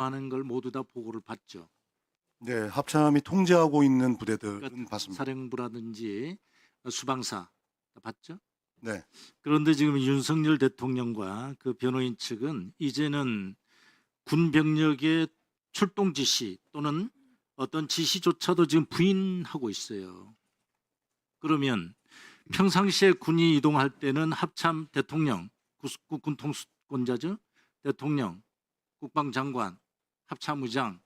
하는 걸 모두 다 보고를 받죠. 네, 합참이 통제하고 있는 부대들은 그러니까 봤습니다. 사령부라든지 수방사 봤죠. 네, 그런데 지금 윤석열 대통령과 그 변호인 측은 이제는 군 병력의 출동 지시 또는 어떤 지시조차도 지금 부인하고 있어요. 그러면 평상시에 군이 이동할 때는 합참 대통령, 군통수권자죠, 대통령, 국방장관, 합참의장,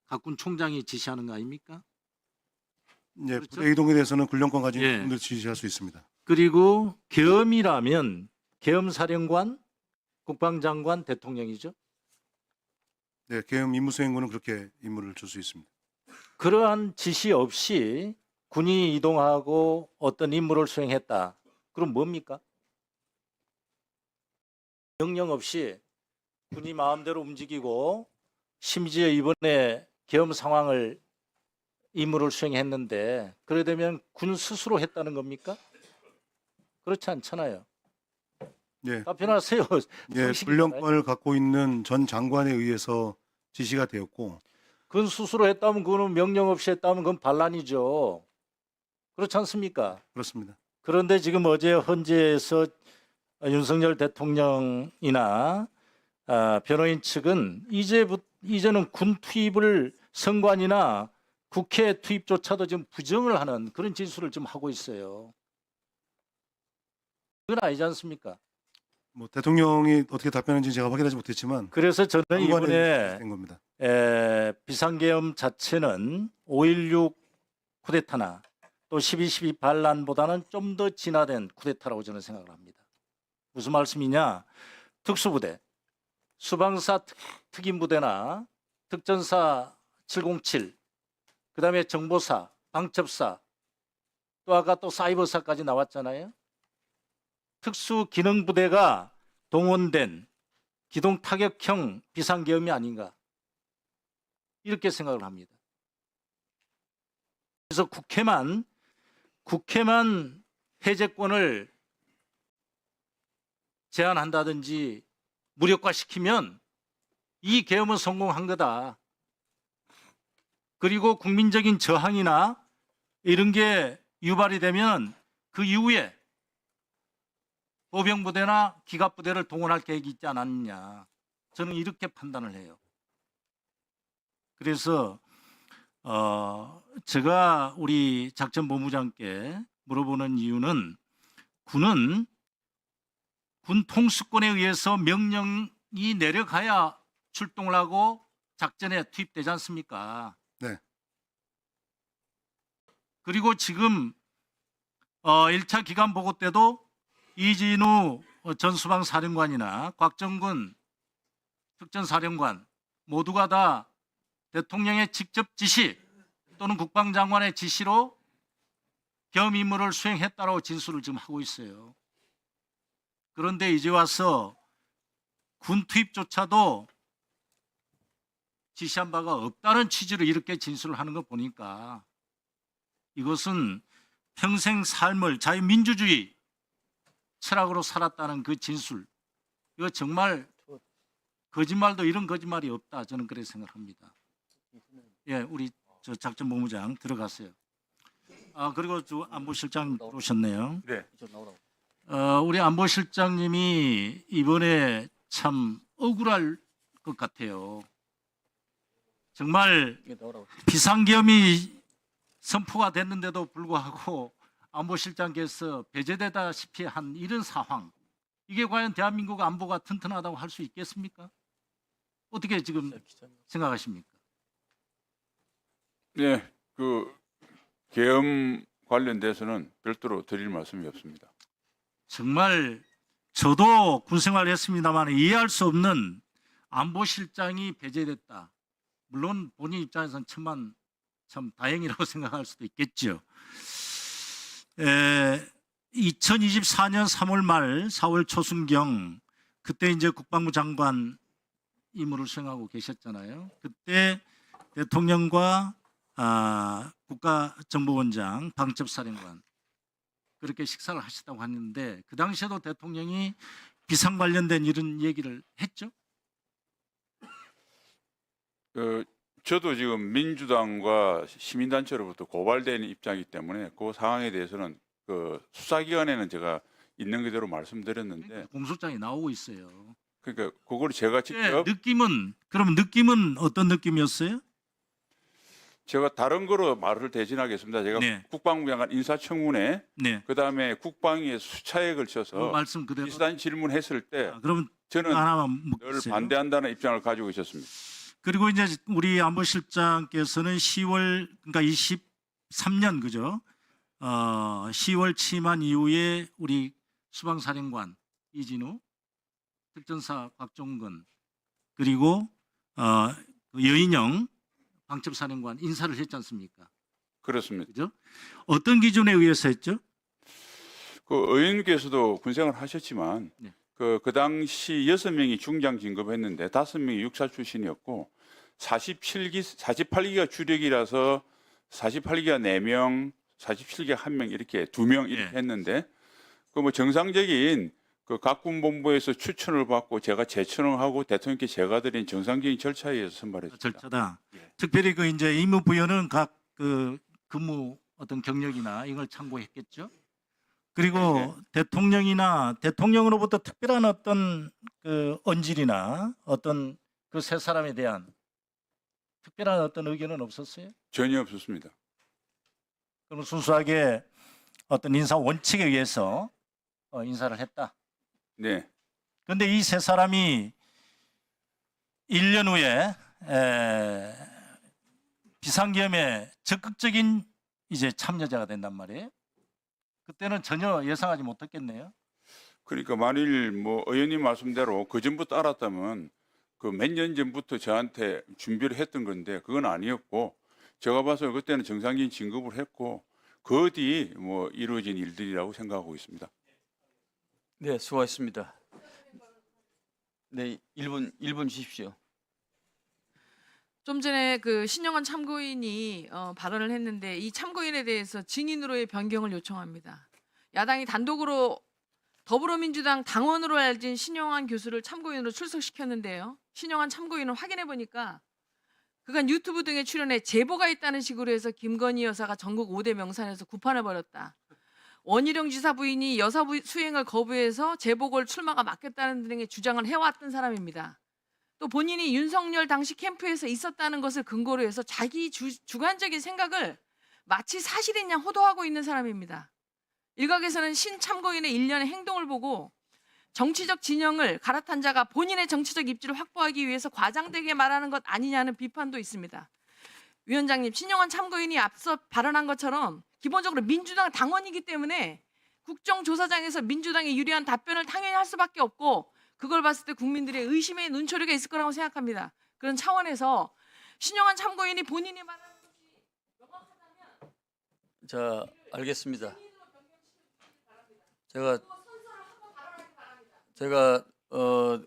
각군 총장이 지시하는 거 아닙니까? 네, 그렇죠? 부대 이동에 대해서는 군령권 가진 예. 분들 지시할 수 있습니다. 그리고 계엄이라면 계엄사령관, 국방장관, 대통령이죠. 네, 계엄 임무 수행군은 그렇게 임무를 줄 수 있습니다. 그러한 지시 없이 군이 이동하고 어떤 임무를 수행했다. 그럼 뭡니까? 명령 없이 군이 마음대로 움직이고 심지어 이번에 계엄 상황을 임무를 수행했는데 그래 되면 군 스스로 했다는 겁니까? 그렇지 않잖아요. 네, 답변하세요. 예, 상식이잖아요. 군령권을 갖고 있는 전 장관에 의해서 지시가 되었고, 그건 스스로 했다면 그거는 명령 없이 했다면 그건 반란이죠. 그렇지 않습니까? 그렇습니다. 그런데 지금 어제 헌재에서 윤석열 대통령이나 변호인 측은 이제는 군 투입을 선관이나 국회 투입조차도 지금 부정을 하는 그런 진술을 좀 하고 있어요. 그건 아니지 않습니까? 뭐 대통령이 어떻게 답변했는지 제가 확인하지 못했지만 그래서 저는 장관에 이번에 된 겁니다. 비상계엄 자체는 5.16 쿠데타나 또 12.12 반란보다는 좀 더 진화된 쿠데타라고 저는 생각을 합니다. 무슨 말씀이냐? 특수부대, 수방사 특임부대나 특전사 707, 그다음에 정보사, 방첩사, 또 아까 또 사이버사까지 나왔잖아요. 특수기능부대가 동원된 기동타격형 비상계엄이 아닌가 이렇게 생각을 합니다. 그래서 국회만 해제권을 제한한다든지 무력화시키면 이 계엄은 성공한 거다. 그리고 국민적인 저항이나 이런 게 유발이 되면 그 이후에 보병부대나 기갑부대를 동원할 계획이 있지 않았느냐. 저는 이렇게 판단을 해요. 그래서 제가 우리 작전본부장께 물어보는 이유는 군은 군 통수권에 의해서 명령이 내려가야 출동을 하고 작전에 투입되지 않습니까? 네, 그리고 지금 1차 기간 보고 때도 이진우 전 수방사령관이나 곽정근 특전사령관 모두가 다 대통령의 직접 지시 또는 국방장관의 지시로 계엄 임무를 수행했다고 진술을 지금 하고 있어요. 그런데 이제 와서 군 투입조차도 지시한 바가 없다는 취지로 이렇게 진술을 하는 거 보니까 이것은 평생 삶을 자유민주주의 철학으로 살았다는 그 진술, 이거 정말 거짓말도 이런 거짓말이 없다, 저는 그렇게 생각합니다. 예, 우리 저 작전본부장 들어가세요. 그리고 저 안보실장 오셨네요. 네. 우리 안보실장님이 이번에 참 억울할 것 같아요. 정말 비상계엄이 선포가 됐는데도 불구하고 안보실장께서 배제되다시피 한 이런 상황, 이게 과연 대한민국 안보가 튼튼하다고 할 수 있겠습니까? 어떻게 지금 생각하십니까? 네, 그 계엄 관련돼서는 별도로 드릴 말씀이 없습니다. 정말 저도 군생활을 했습니다만 이해할 수 없는 안보실장이 배제됐다. 물론 본인 입장에서는 참 다행이라고 생각할 수도 있겠죠. 2024년 3월 말 4월 초순경 그때 이제 국방부 장관 임무를 수행하고 계셨잖아요. 그때 대통령과 국가정보원장, 방첩사령관 그렇게 식사를 하셨다고 하는데 그 당시에도 대통령이 비상 관련된 이런 얘기를 했죠? 저도 지금 민주당과 시민단체로부터 고발되는 입장이기 때문에 그 상황에 대해서는 그 수사기관에는 제가 있는 그대로 말씀드렸는데 공소장이 나오고 있어요. 그러니까 그걸 제가 직접 그럼 느낌은 어떤 느낌이었어요? 제가 다른 거로 말을 대신하겠습니다. 제가 네. 국방부 장관 인사청문회 네. 그다음에 국방위에 수차에 그 걸쳐서 말씀 그대로. 비슷한 질문했을 때 그러면 저는 하나만 늘 묻겠어요. 반대한다는 입장을 가지고 있었습니다. 그리고 이제 우리 안보실장께서는 10월 그러니까 23년 그죠? 10월 취임한 이후에 우리 수방사령관 이진우, 특전사 곽종근 그리고 그 여인영 방첩사령관 인사를 했지 않습니까? 그렇습니다. 그죠? 어떤 기준에 의해서 했죠? 그 의원님께서도 군생활 하셨지만 네. 그 당시 6명이 중장 진급했는데 5명이 육사 출신이었고 48기가 주력이라서 48기가 4명, 47기가 1명 이렇게 2명 이렇게 네. 했는데 그 뭐 정상적인 그 각 군본부에서 추천을 받고 제가 재천을 하고 대통령께 제가 드린 정상적인 절차에 의해서 선발했습니다. 절차다. 예. 특별히 그 이제 임무 부여는 각 그 근무 어떤 경력이나 이걸 참고했겠죠. 그리고 대통령이나 대통령으로부터 특별한 어떤 그 언질이나 어떤 그 세 사람에 대한 특별한 어떤 의견은 없었어요? 전혀 없었습니다. 그럼 순수하게 어떤 인사 원칙에 의해서 인사를 했다. 네. 그런데 이 세 사람이 1년 후에 비상계엄에 적극적인 이제 참여자가 된단 말이에요. 그때는 전혀 예상하지 못했겠네요. 그러니까 만일 뭐 의원님 말씀대로 그 전부터 알았다면 그 몇 년 전부터 저한테 준비를 했던 건데 그건 아니었고 제가 봐서 그때는 정상적인 진급을 했고 그 뒤 뭐 이루어진 일들이라고 생각하고 있습니다. 네, 수고하셨습니다. 네, 1분 주십시오. 좀 전에 그 신영환 참고인이 발언을 했는데 이 참고인에 대해서 증인으로의 변경을 요청합니다. 야당이 단독으로 더불어민주당 당원으로 알진 신영환 교수를 참고인으로 출석시켰는데요. 신영환 참고인을 확인해 보니까 그간 유튜브 등에 출연해 제보가 있다는 식으로 해서 김건희 여사가 전국 5대 명산에서 구판을 벌였다. 원희룡 지사 부인이 여사 수행을 거부해서 재보궐 출마가 막혔다는 등의 주장을 해왔던 사람입니다. 또 본인이 윤석열 당시 캠프에서 있었다는 것을 근거로 해서 자기 주관적인 생각을 마치 사실인 양 호도하고 있는 사람입니다. 일각에서는 신 참고인의 일련의 행동을 보고 정치적 진영을 갈아탄 자가 본인의 정치적 입지를 확보하기 위해서 과장되게 말하는 것 아니냐는 비판도 있습니다. 위원장님, 신영환 참고인이 앞서 발언한 것처럼 기본적으로 민주당 당원이기 때문에 국정조사장에서 민주당에 유리한 답변을 당연히 할 수밖에 없고 그걸 봤을 때 국민들의 의심의 눈초리가 있을 거라고 생각합니다. 그런 차원에서 신영환 참고인이 본인이 말하는 것이 명확하다면 자, 알겠습니다. 제가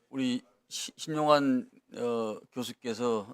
우리 신용환 교수께서